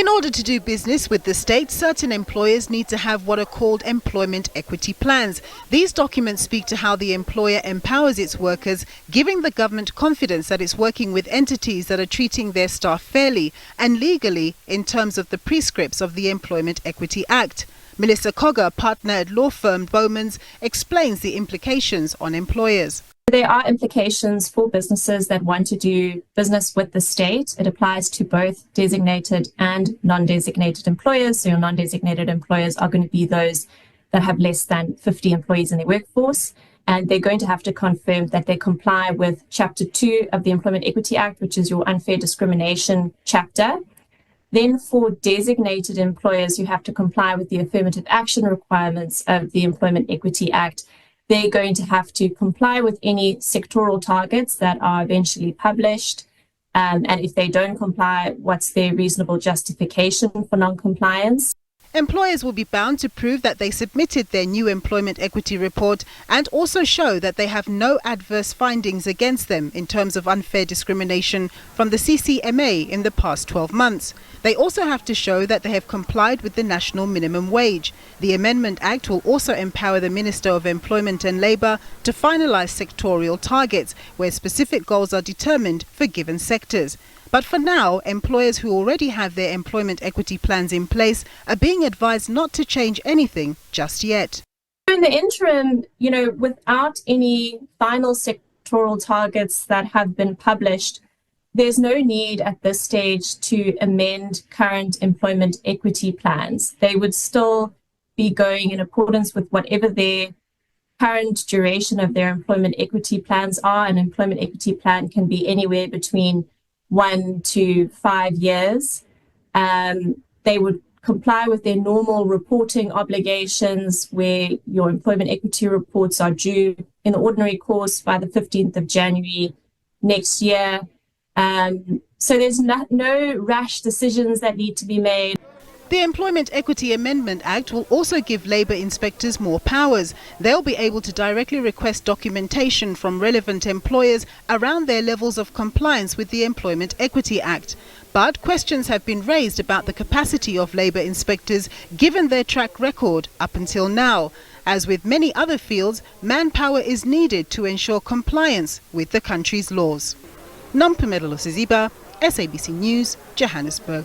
In order to do business with the state, certain employers need to have what are called employment equity plans. These documents speak to how the employer empowers its workers, giving the government confidence that it's working with entities that are treating their staff fairly and legally in terms of the prescripts of the Employment Equity Act. Melissa Cogger, partner at law firm Bowmans, explains the implications on employers. There are implications for businesses that want to do business with the state. It applies to both designated and non-designated employers. So your non-designated employers are going to be those that have less than 50 employees in their workforce. And they're going to have to confirm that they comply with Chapter 2 of the Employment Equity Act, which is your unfair discrimination chapter. Then for designated employers, you have to comply with the affirmative action requirements of the Employment Equity Act. They're going to have to comply with any sectoral targets that are eventually published. And if they don't comply, what's their reasonable justification for non-compliance? Employers will be bound to prove that they submitted their new employment equity report and also show that they have no adverse findings against them in terms of unfair discrimination from the CCMA in the past 12 months. They also have to show that they have complied with the national minimum wage. The Amendment Act will also empower the Minister of Employment and Labour to finalise sectorial targets where specific goals are determined for given sectors. But for now, employers who already have their employment equity plans in place are being advised not to change anything just yet. In the interim, without any final sectoral targets that have been published, there's no need at this stage to amend current employment equity plans. They would still be going in accordance with whatever their current duration of their employment equity plans are. An employment equity plan can be anywhere between 1 to 5 years. They would comply with their normal reporting obligations where your employment equity reports are due in the ordinary course by the 15th of January next year. So there's no rash decisions that need to be made. The Employment Equity Amendment Act will also give labour inspectors more powers. They'll be able to directly request documentation from relevant employers around their levels of compliance with the Employment Equity Act. But questions have been raised about the capacity of labour inspectors given their track record up until now. As with many other fields, manpower is needed to ensure compliance with the country's laws. Nampumelo Siziba, SABC News, Johannesburg.